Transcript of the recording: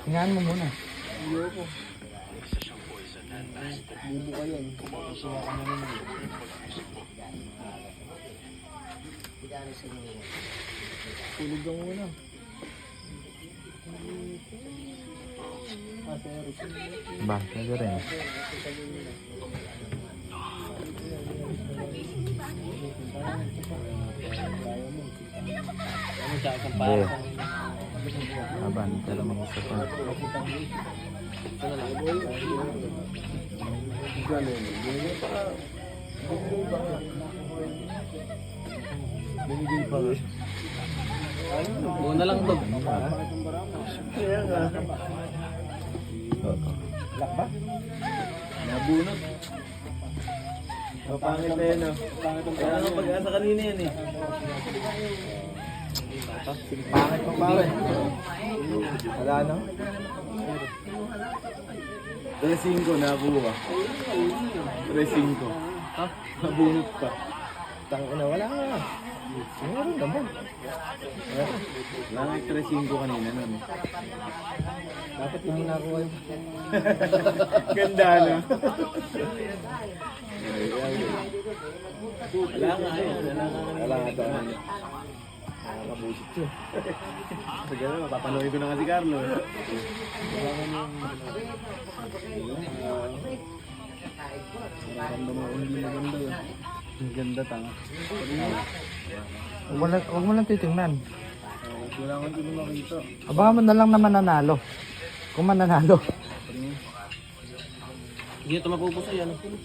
Hingaan mo muna. Ayoko. Bubo ka yun. Suwa ka na naman. Tulog ka muna. Ba, pwede rin. Ano siya? Isang Hindi. para. Aban, pero may isa pa. Ito na lang. Ganun. Binigay pa. Binigay pa. Muna lang to. Kaya nga. Lak ba? Nabunot. Pangit na yun, no? Kaya nga pag-asa kanina yan, eh. Pangit mo pare. Wala no? 3-5 nabuha. 3-5. Ha? Nabunot pa. Tangina, wala nga. Meron naman. Wala nga 3-5 kanina nun. Dapat hindi nakuha yun. Ganda na. Wala nga yun. Wala nga ito. Nakakabusit yun. Kasi gano'n, mapapanood ko na nga si Carlo. Wala nga yung... Nararamdaman ko hindi maganda yun. Ang ganda tanga. Huwag mo lang titingnan. Wala nga hindi makita. Abangan mo na lang na mananalo. Kung mananalo. Hindi ito mapupusay, ano?